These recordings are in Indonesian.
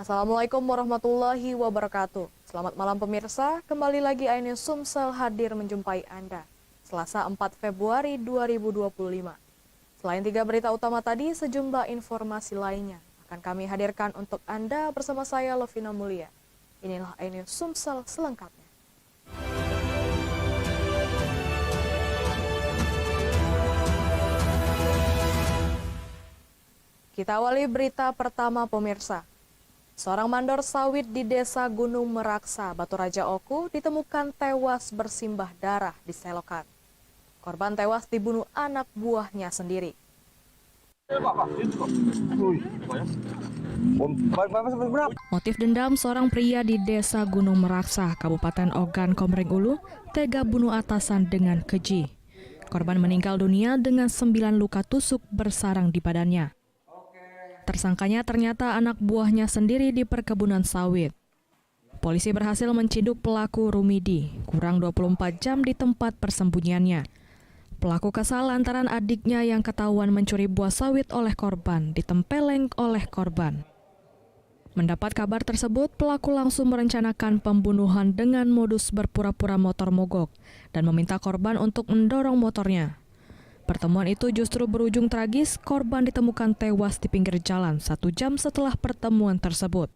Assalamualaikum warahmatullahi wabarakatuh. Selamat malam pemirsa, kembali lagi iNews Sumsel hadir menjumpai Anda. Selasa 4 Februari 2025. Selain 3 berita utama tadi, sejumlah informasi lainnya akan kami hadirkan untuk Anda bersama saya Lovina Mulia. Inilah iNews Sumsel selengkapnya. Kita awali berita pertama pemirsa. Seorang mandor sawit di desa Gunung Meraksa, Batu Raja Oku ditemukan tewas bersimbah darah di selokan. Korban tewas dibunuh anak buahnya sendiri. Motif dendam seorang pria di desa Gunung Meraksa, Kabupaten Ogan Komering Ulu, tega bunuh atasan dengan keji. Korban meninggal dunia dengan 9 luka tusuk bersarang di badannya. Tersangkanya ternyata anak buahnya sendiri di perkebunan sawit. Polisi berhasil menciduk pelaku Rumidi, kurang 24 jam di tempat persembunyiannya. Pelaku kesal lantaran adiknya yang ketahuan mencuri buah sawit oleh korban ditempeleng oleh korban. Mendapat kabar tersebut, pelaku langsung merencanakan pembunuhan dengan modus berpura-pura motor mogok dan meminta korban untuk mendorong motornya. Pertemuan itu justru berujung tragis, korban ditemukan tewas di pinggir jalan 1 jam setelah pertemuan tersebut.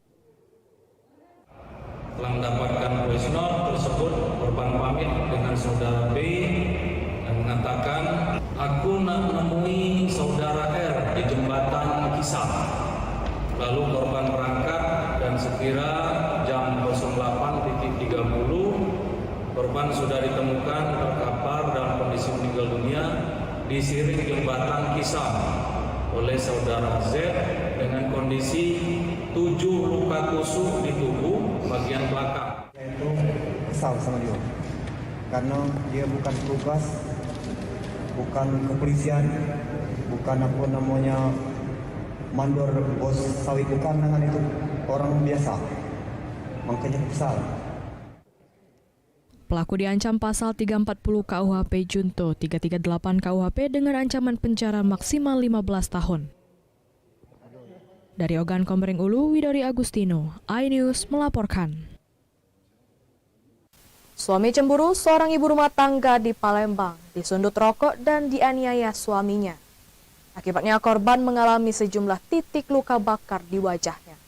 Setelah mendapatkan voice note tersebut, korban pamit dengan saudara B dan mengatakan, "Aku nak menemui saudara R di jembatan Kisah." Lalu korban berangkat dan sekira jam 08.30, korban sudah ditemukan terkapar dalam kondisi meninggal dunia di sirip jembatan Kisah oleh saudara Z dengan kondisi 7 luka tusuk di tubuh bagian belakang. Itu kesal sama dia, karena dia bukan petugas, bukan kepolisian, bukan apa namanya mandor bos sawit, bukan, dengan itu orang biasa, makanya kesal. Pelaku diancam pasal 340 KUHP Junto 338 KUHP dengan ancaman penjara maksimal 15 tahun. Dari Ogan Komering Ulu, Widori Agustino, iNews melaporkan. Suami cemburu, seorang ibu rumah tangga di Palembang disundut rokok dan dianiaya suaminya. Akibatnya korban mengalami sejumlah titik luka bakar di wajahnya.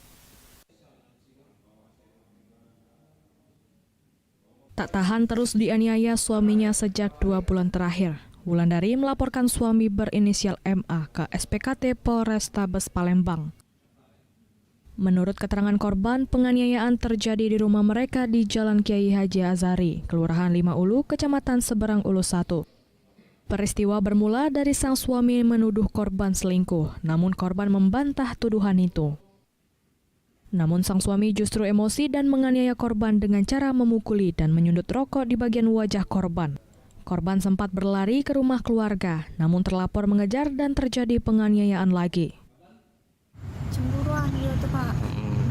Tak tahan terus dianiaya suaminya sejak 2 bulan terakhir. Wulandari melaporkan suami berinisial MA ke SPKT Polrestabes Palembang. Menurut keterangan korban, penganiayaan terjadi di rumah mereka di Jalan Kiai Haji Azari, Kelurahan 5 Ulu, Kecamatan Seberang Ulu 1. Peristiwa bermula dari sang suami menuduh korban selingkuh, namun korban membantah tuduhan itu. Namun sang suami justru emosi dan menganiaya korban dengan cara memukuli dan menyundut rokok di bagian wajah korban. Korban sempat berlari ke rumah keluarga, namun terlapor mengejar dan terjadi penganiayaan lagi. Cemburuan dia tuh Pak.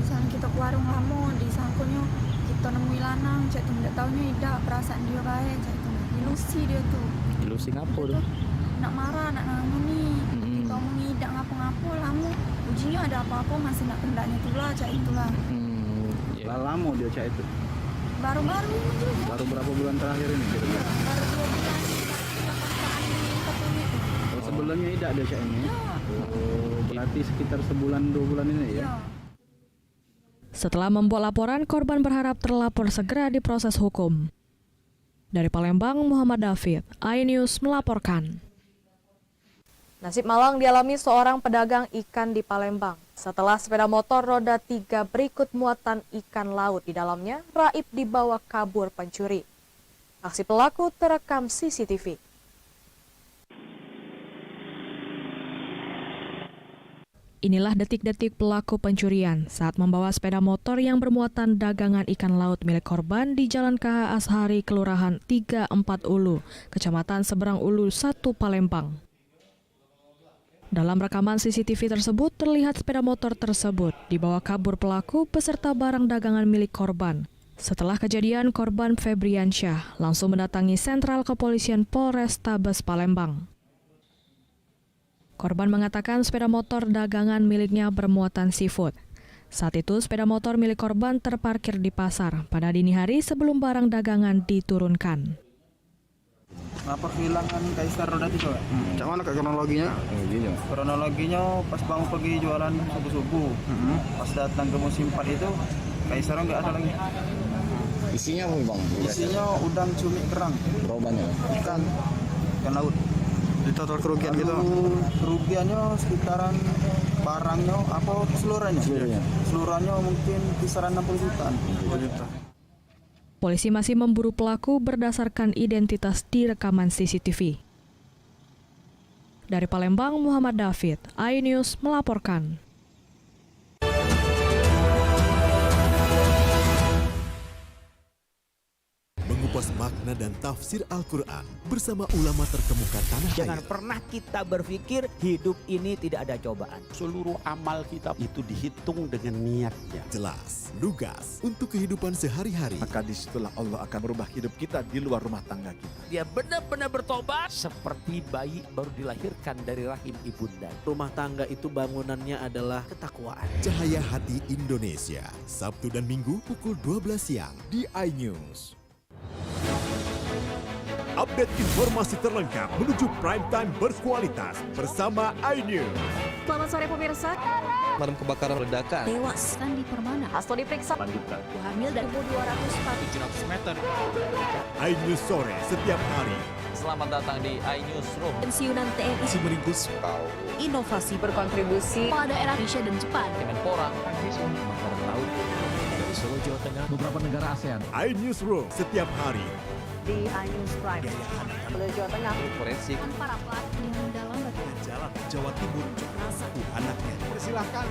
Misalnya kita ke warung lama, di sangkunya kita nemui lanang, cak tu tidak tahunya tidak perasaan dia baik, cak tu ilusi dia tuh. Ilusi ngapa tuh? Nak marah, nak nangani. Kita omong tidak ngapa-ngapa, lama ujinya ada apa-apa masih nak pendaknya itulah, cak itulah. Lah lama dia cak itu. Baru-baru ini juga. Baru berapa bulan terakhir ini kira-kira? Baru 2 bulan. Oh, sebelumnya tidak dia cak ini. Ya. Oh, berarti sekitar sebulan 2 bulan ini ya? Ya. Setelah membuat laporan, korban berharap terlapor segera diproses hukum. Dari Palembang, Muhammad David, iNews melaporkan. Nasib malang dialami seorang pedagang ikan di Palembang. Setelah sepeda motor roda 3 berikut muatan ikan laut di dalamnya, raib dibawa kabur pencuri. Aksi pelaku terekam CCTV. Inilah detik-detik pelaku pencurian saat membawa sepeda motor yang bermuatan dagangan ikan laut milik korban di Jalan KH Ashari, Kelurahan 34 Ulu, Kecamatan Seberang Ulu 1, Palembang. Dalam rekaman CCTV tersebut terlihat sepeda motor tersebut dibawa kabur pelaku beserta barang dagangan milik korban. Setelah kejadian, korban Febriansyah langsung mendatangi sentral kepolisian Polrestabes Palembang. Korban mengatakan sepeda motor dagangan miliknya bermuatan seafood. Saat itu sepeda motor milik korban terparkir di pasar pada dini hari sebelum barang dagangan diturunkan. Kenapa kehilangan Kaisar roda itu? Macam mana kronologinya? Kronologinya pas bang pergi jualan subuh-subuh. Pas datang ke musim 4 itu Kaisar nggak ada lagi. Isinya apa bang? Isinya udang, cumi, kerang. Berobannya? Ikan laut. Di total kerugian gitu? Kerugiannya sekitaran barangnya apa keseluruhannya? Keseluruhannya mungkin kisaran 60 jutaan. Polisi masih memburu pelaku berdasarkan identitas di rekaman CCTV. Dari Palembang, Muhammad David, iNews melaporkan. Mengupas makna dan tafsir Al-Quran bersama ulama terkemuka tanah air. Jangan pernah kita berpikir hidup ini tidak ada cobaan. Seluruh amal kita itu dihitung dengan niatnya. Jelas, lugas untuk kehidupan sehari-hari. Maka disitulah Allah akan merubah hidup kita di luar rumah tangga kita. Dia benar-benar bertobat seperti bayi baru dilahirkan dari rahim ibunda. Rumah tangga itu bangunannya adalah ketakwaan. Cahaya Hati Indonesia, Sabtu dan Minggu pukul 12 siang di iNews. Update informasi terlengkap menuju prime time berkualitas bersama iNews. Selamat sore pemirsa. Pemadam kebakaran ledakan. Tewas Sandi Permana. Hasto diperiksa. Lanjutkan. Hamil dari 204 meter. iNews sore setiap hari. Selamat datang di iNewsroom. Pensiunan TNI Semeringkus inovasi berkontribusi pada era Indonesia dan Jepang. Kemenpora. Makanan laut. Dari Solo, Jawa Tengah. Beberapa negara ASEAN. iNewsroom setiap hari. Di iNews Prime. Dari Jawa Tengah. Forensik. Para pelaku yang dalam bagaimana Jalan Jawa Timur. Anaknya. Persilahkan.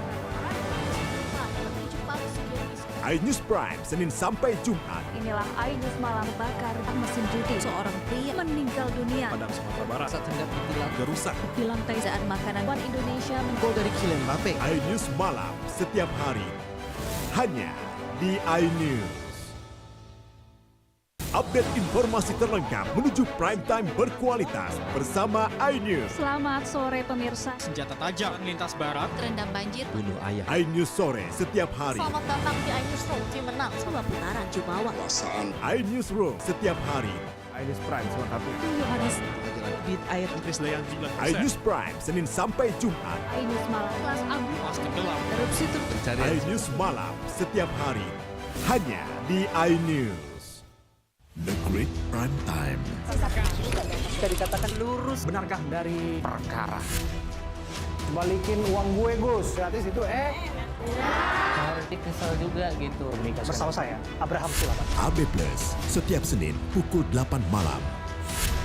iNews Prime, Senin sampai Jumat. Inilah iNews Malam bakar mesin judi. Seorang pria meninggal dunia. Padang Sumatera Barat. Saat hendak ditilang. Gerusak. Di lantai saat makanan One Indonesia Gol dari Kylian Mbappe. iNews Malam setiap hari. Hanya di iNews. Update informasi terlengkap menuju prime time berkualitas bersama iNews. Selamat sore pemirsa. Senjata tajam lintas barat. Terendam banjir. Bunuh ayah. iNews sore setiap hari. Selamat datang di iNews Room. Tim menang 2 putaran Jumawa. iNews Room setiap hari. iNews Prime selengkapnya. Yohanes. Bit air. iNews Prime, Senin sampai Jumat. iNews Malam. Kelas Abu. Pasti gelap. Erupsi Pencarian. iNews Malam setiap hari. Hanya di iNews. The Great Prime Time. Bisa dikatakan lurus. Benarkah dari Perkara. Balikin uang gue Gus. Gratis itu Harus kesel juga gitu. bersama saya, Abraham Sulaiman. AB Plus, setiap Senin pukul 8 malam.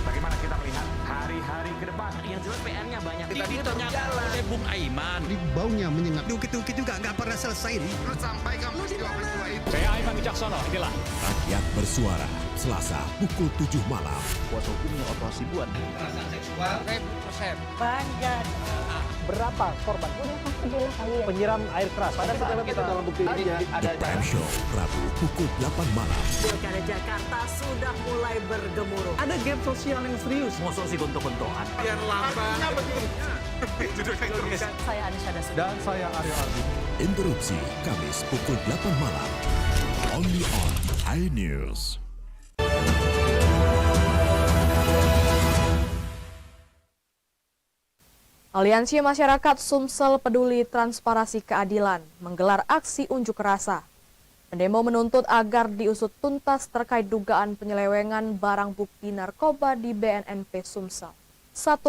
Bagaimana kita melihat hari-hari ke depan? Yang jelas PR-nya banyak. Tadi ternyata oleh Bung Aiman. Baunya menyengat. Dukit-dukit juga nggak pernah selesai. Lu sampai kamu peristiwa itu. Saya Aiman Wicaksono, inilah. Rakyat bersuara, Selasa pukul 7 malam. Kuasa hukumnya operasi buat. Kekerasan seksual 1000%. Banyak. Berapa korban? Penyiram air keras. Pada saat kita dalam bukti ini The Prime Show, Rabu pukul 8 malam. Pilkada Jakarta sudah mulai bergemuruh. ada game sosial yang serius. Musuh si gontok-gontokan. Saya Anissa Dasud. Dan saya Aryo Ardi. Interupsi, Kamis pukul 8 malam. Only on iNews. Aliansi Masyarakat Sumsel Peduli Transparansi Keadilan menggelar aksi unjuk rasa. Pendemo menuntut agar diusut tuntas terkait dugaan penyelewengan barang bukti narkoba di BNNP Sumsel, 1,4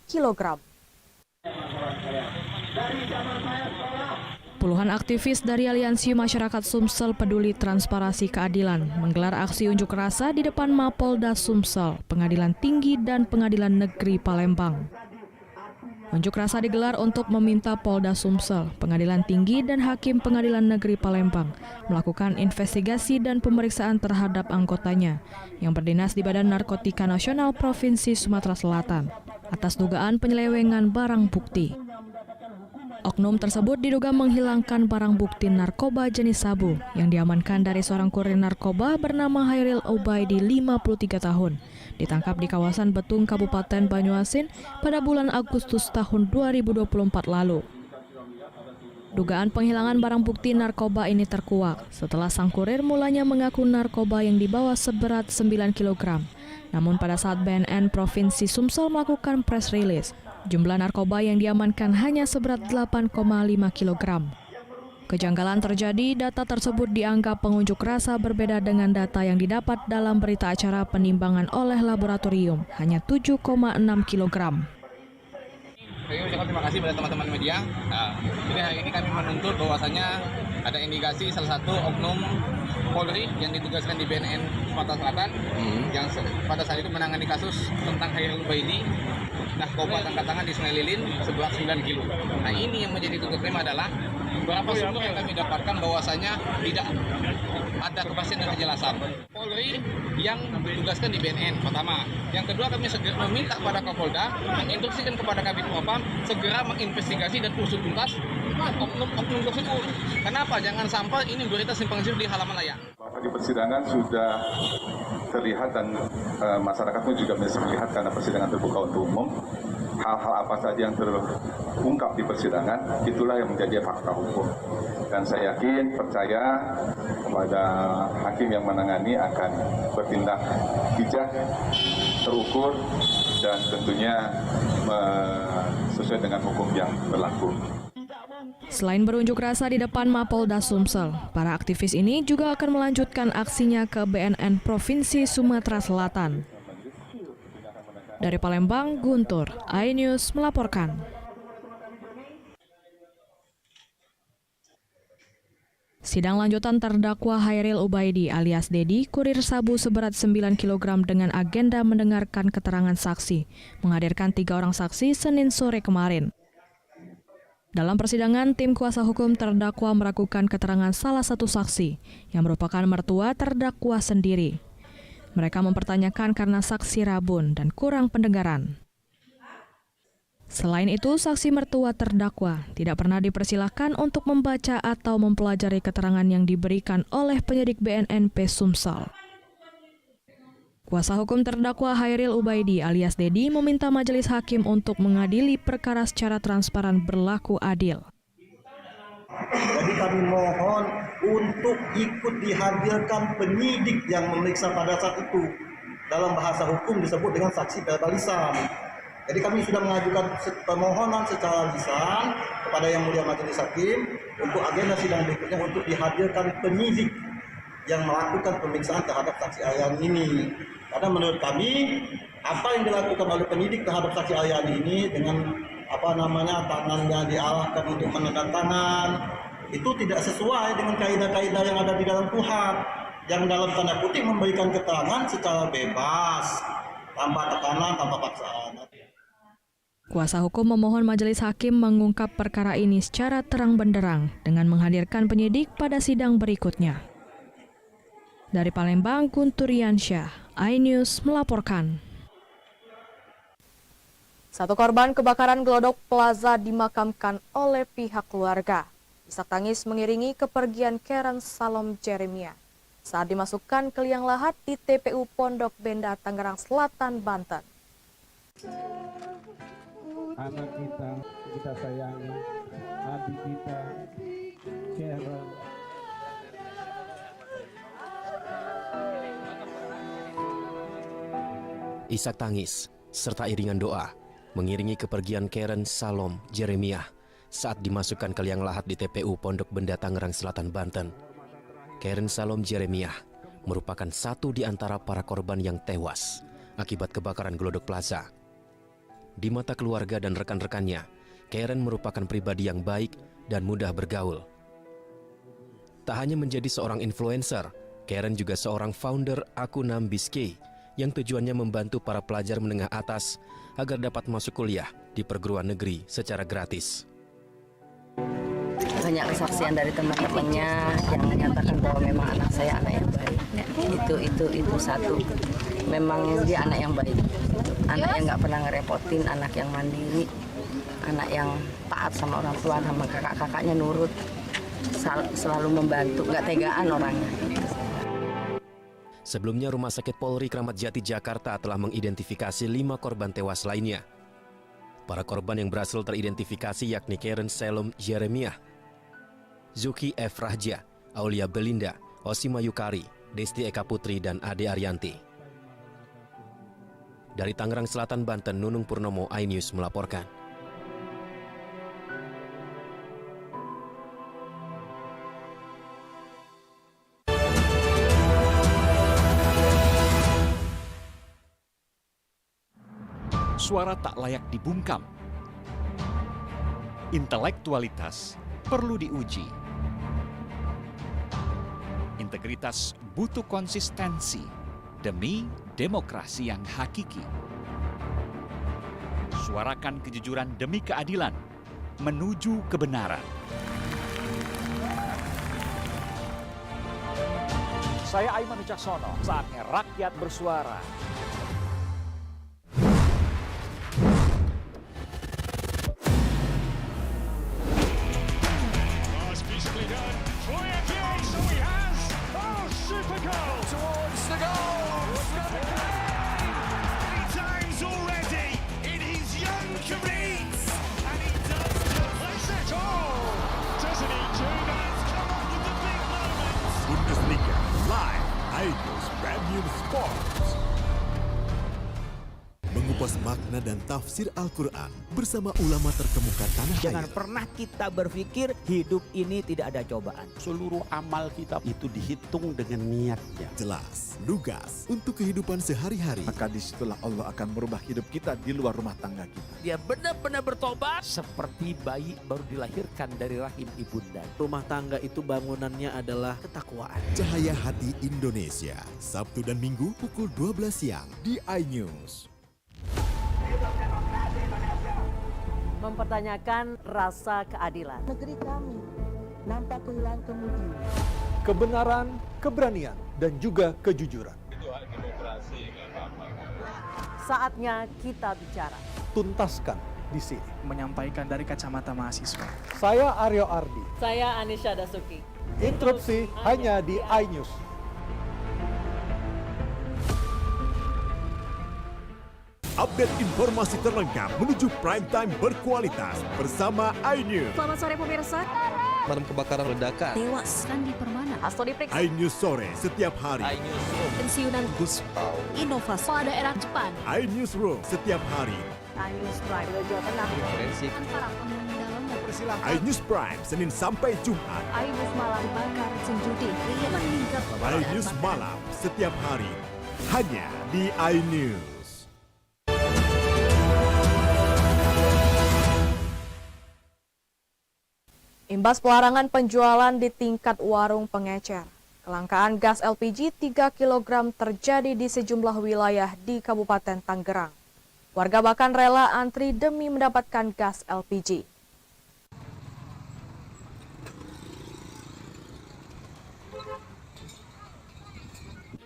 kg. Puluhan aktivis dari Aliansi Masyarakat Sumsel Peduli Transparansi Keadilan menggelar aksi unjuk rasa di depan Mapolda Sumsel, Pengadilan Tinggi dan Pengadilan Negeri Palembang. Unjuk rasa digelar untuk meminta Polda Sumsel, Pengadilan Tinggi dan Hakim Pengadilan Negeri Palembang melakukan investigasi dan pemeriksaan terhadap anggotanya yang berdinas di Badan Narkotika Nasional Provinsi Sumatera Selatan atas dugaan penyelewengan barang bukti. Oknum tersebut diduga menghilangkan barang bukti narkoba jenis sabu yang diamankan dari seorang kurir narkoba bernama Hairil Ubaidi, 53 tahun, ditangkap di kawasan Betung, Kabupaten Banyuasin pada bulan Agustus tahun 2024 lalu. Dugaan penghilangan barang bukti narkoba ini terkuak setelah sang kurir mulanya mengaku narkoba yang dibawa seberat 9 kg. Namun pada saat BNN Provinsi Sumsel melakukan press release, jumlah narkoba yang diamankan hanya seberat 8,5 kg. Kejanggalan terjadi, data tersebut dianggap pengunjuk rasa berbeda dengan data yang didapat dalam berita acara penimbangan oleh laboratorium, hanya 7,6 kg. Saya ucapkan terima kasih pada teman-teman media. Jadi hari ini kami menuntut bahwasanya ada indikasi salah satu oknum Polri yang ditugaskan di BNN Sumatera Selatan yang pada saat itu menangani kasus tentang Hairil Ubaidi narkoba tangkap tangan di Sungai Lilin seberat 9 kilo. Nah ini yang menjadi tuntut prima adalah beberapa sumber yang kami dapatkan bahwasanya tidak ada kepastian dan kejelasan. Polri yang ditugaskan di BNN pertama. Yang kedua kami segera meminta kepada Kapolda menginstruksikan kepada Kabid Propam segera menginvestigasi dan usut tuntas oknum tersebut. Kenapa? Jangan sampai ini berita simpang siur di halaman layar. Di persidangan sudah terlihat dan masyarakat pun juga bisa melihat karena persidangan terbuka untuk umum. Hal-hal apa saja yang terungkap di persidangan, itulah yang menjadi fakta hukum. Dan saya yakin, percaya kepada hakim yang menangani akan bertindak bijak, terukur, dan tentunya sesuai dengan hukum yang berlaku. Selain berunjuk rasa di depan Mapolda Sumsel, para aktivis ini juga akan melanjutkan aksinya ke BNN Provinsi Sumatera Selatan. Dari Palembang, Guntur, iNews melaporkan. Sidang lanjutan terdakwa Hairil Ubaidi alias Dedi, kurir sabu seberat 9 kg dengan agenda mendengarkan keterangan saksi, menghadirkan 3 orang saksi Senin sore kemarin. Dalam persidangan, tim kuasa hukum terdakwa meragukan keterangan salah satu saksi yang merupakan mertua terdakwa sendiri. Mereka mempertanyakan karena saksi rabun dan kurang pendengaran. Selain itu, saksi mertua terdakwa tidak pernah dipersilahkan untuk membaca atau mempelajari keterangan yang diberikan oleh penyidik BNNP Sumsel. Kuasa hukum terdakwa Hairil Ubaidi alias Dedi meminta majelis hakim untuk mengadili perkara secara transparan berlaku adil. Jadi kami mohon untuk ikut dihadirkan penyidik yang memeriksa pada saat itu. Dalam bahasa hukum disebut dengan saksi verbal lisan. Jadi kami sudah mengajukan permohonan secara lisan kepada Yang Mulia Majelis Hakim untuk agenda sidang berikutnya untuk dihadirkan penyidik yang melakukan pemeriksaan terhadap saksi Ayani ini. Karena menurut kami apa yang dilakukan oleh penyidik terhadap saksi Ayani ini dengan tangannya diarahkan untuk menandatangan itu tidak sesuai dengan kaidah-kaidah yang ada di dalam KUHP yang dalam tanda kutip memberikan keterangan secara bebas tanpa tekanan, tanpa paksaan. Kuasa hukum memohon majelis hakim mengungkap perkara ini secara terang benderang dengan menghadirkan penyidik pada sidang berikutnya. Dari Palembang, Guntur Yansyah, iNews melaporkan. Satu korban kebakaran Glodok Plaza dimakamkan oleh pihak keluarga. Isak tangis mengiringi kepergian Karen Salom Jeremia saat dimasukkan ke liang lahat di TPU Pondok Benda, Tangerang Selatan, Banten. Anak kita sayangi, adik kita, Karen. Isak tangis serta iringan doa mengiringi kepergian Karen Salom Jeremia saat dimasukkan ke liang lahat di TPU Pondok Benda, Tangerang Selatan, Banten. Karen Salom Jeremia merupakan satu di antara para korban yang tewas akibat kebakaran Glodok Plaza. Di mata keluarga dan rekan-rekannya, Karen merupakan pribadi yang baik dan mudah bergaul. Tak hanya menjadi seorang influencer, Karen juga seorang founder akun Nambiske yang tujuannya membantu para pelajar menengah atas agar dapat masuk kuliah di perguruan negeri secara gratis. Banyak kesaksian dari teman-temannya yang menyatakan bahwa memang anak saya anak yang baik. Itu satu. Memang dia anak yang baik. Anak yang nggak pernah ngerepotin, anak yang mandiri, anak yang taat sama orang tua, sama kakak-kakaknya nurut, selalu membantu, nggak tegaan orangnya. Sebelumnya, Rumah Sakit Polri Kramat Jati Jakarta telah mengidentifikasi 5 korban tewas lainnya. Para korban yang berhasil teridentifikasi yakni Karen Salom Jeremia, Zuki F. Rahja, Aulia Belinda, Osima Yukari, Desti Eka Putri, dan Ade Arianti. Dari Tangerang Selatan, Banten, Nunung Purnomo, iNews melaporkan. Suara tak layak dibungkam. Intelektualitas perlu diuji. Integritas butuh konsistensi demi demokrasi yang hakiki. Suarakan kejujuran demi keadilan menuju kebenaran. Saya Aiman Wicaksono, saatnya rakyat bersuara. Bundesliga live, iNews Premium Sports. Mengupas makna dan tafsir Al-Quran bersama ulama terkemuka tanah air. Jangan pernah kita berpikir hidup ini tidak ada cobaan. Seluruh amal kita itu dihitung dengan niatnya. Jelas, lugas untuk kehidupan sehari-hari. Maka disitulah Allah akan merubah hidup kita di luar rumah tangga kita. Dia benar-benar bertobat seperti bayi baru dilahirkan dari rahim ibunda. Rumah tangga itu bangunannya adalah ketakwaan. Cahaya Hati Indonesia, Sabtu dan Minggu pukul 12 siang di iNews. Mempertanyakan rasa keadilan. Negeri kami nampak kehilangan kemudi. Kebenaran, keberanian, dan juga kejujuran. Itu hak demokrasi, nggak apa-apa. Saatnya kita bicara. Tuntaskan di sini. Menyampaikan dari kacamata mahasiswa. Saya Aryo Ardi. Saya Anisha Dasuki. Interupsi hanya di iNews. Update informasi terlengkap menuju prime time berkualitas bersama iNews. Selamat sore pemirsa. Pemadam kebakaran ledakan. Tewas Randi Permana. Hasto diperiksa. iNews sore setiap hari. iNews Pensiunan Gus Pau. Inovasi pada daerah Jepang. iNews Room setiap hari. iNews Prime Jawa Tengah. Forensik. Para pengunjung dalam mempersilahkan. iNews Prime Senin sampai Jumat. iNews malam bakar Senjudi. Pria meninggal. iNews malam setiap hari hanya di iNews. Imbas pelarangan penjualan di tingkat warung pengecer, kelangkaan gas LPG 3 kg terjadi di sejumlah wilayah di Kabupaten Tangerang. Warga bahkan rela antri demi mendapatkan gas LPG.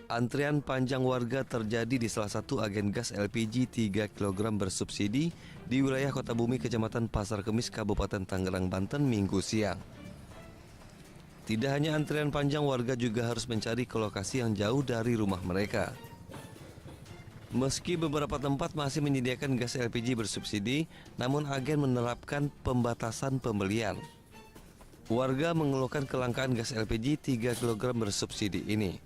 Antrian panjang warga terjadi di salah satu agen gas LPG 3 kg bersubsidi di wilayah Kota Bumi, Kecamatan Pasar Kemis, Kabupaten Tangerang, Banten, Minggu siang. Tidak hanya antrian panjang, warga juga harus mencari ke lokasi yang jauh dari rumah mereka. Meski beberapa tempat masih menyediakan gas LPG bersubsidi, namun agen menerapkan pembatasan pembelian. Warga mengeluhkan kelangkaan gas LPG 3 kg bersubsidi ini.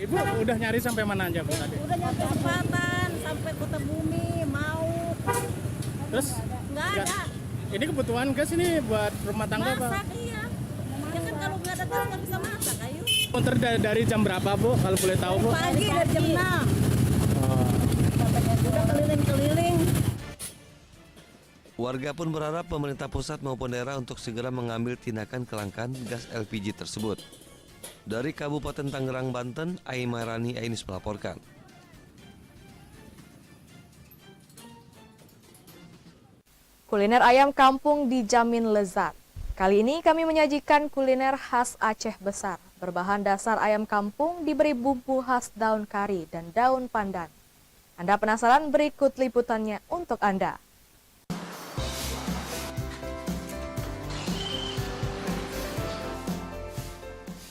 Ibu udah nyari sampai mana aja Bu tadi? Udah nyampe Selatan, sampai Kota Bumi, mau. Terus? Nggak ada. Ini kebutuhan gas ini buat rumah tangga Pak? Masak iya. Ya kan kalau nggak ada gas nggak bisa masak, ayo. Konter dari jam berapa Bu kalau boleh tahu Bu? Pagi dari jam 6. Udah keliling-keliling. Warga pun berharap pemerintah pusat maupun daerah untuk segera mengambil tindakan kelangkaan gas LPG tersebut. Dari Kabupaten Tangerang, Banten, Aimarani Ainis melaporkan. Kuliner ayam kampung dijamin lezat. Kali ini kami menyajikan kuliner khas Aceh Besar. Berbahan dasar ayam kampung diberi bumbu khas daun kari dan daun pandan. Anda penasaran? Berikut liputannya untuk Anda.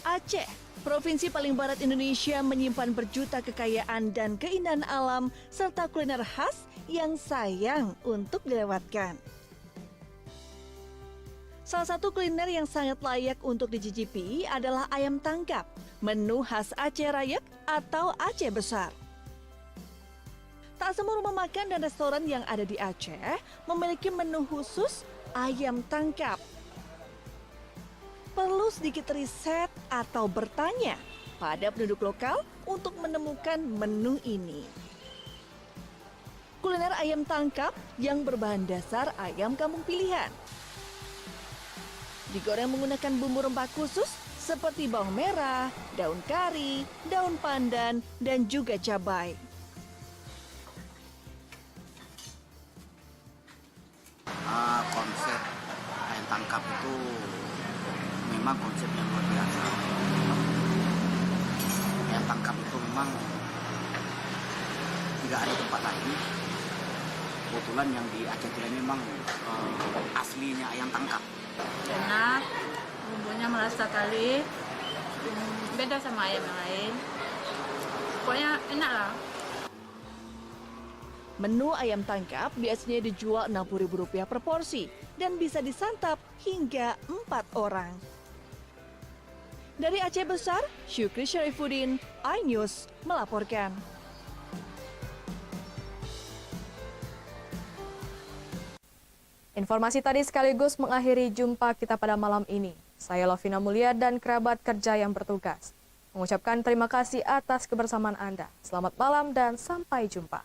Aceh, provinsi paling barat Indonesia, menyimpan berjuta kekayaan dan keindahan alam serta kuliner khas yang sayang untuk dilewatkan. Salah satu kuliner yang sangat layak untuk dicicipi adalah ayam tangkap, menu khas Aceh Rayek atau Aceh Besar. Tak semua rumah makan dan restoran yang ada di Aceh memiliki menu khusus ayam tangkap. Perlu sedikit riset atau bertanya pada penduduk lokal untuk menemukan menu ini. Kuliner ayam tangkap yang berbahan dasar ayam kampung pilihan. Digoreng menggunakan bumbu rempah khusus seperti bawang merah, daun kari, daun pandan, dan juga cabai. Konsep ayam tangkap itu memang konsep yang luar biasa. Ayam tangkap itu memang tidak ada tempat lain. Kebetulan yang di Aceh Tira memang aslinya ayam tangkap. Enak, bumbunya merasa kali, beda sama ayam yang lain. Pokoknya enak lah. Menu ayam tangkap biasanya dijual Rp60.000 per porsi dan bisa disantap hingga 4 orang. Dari Aceh Besar, Syukri Syarifuddin, iNews melaporkan. Informasi tadi sekaligus mengakhiri jumpa kita pada malam ini. Saya Lovina Mulia dan kerabat kerja yang bertugas mengucapkan terima kasih atas kebersamaan Anda. Selamat malam dan sampai jumpa.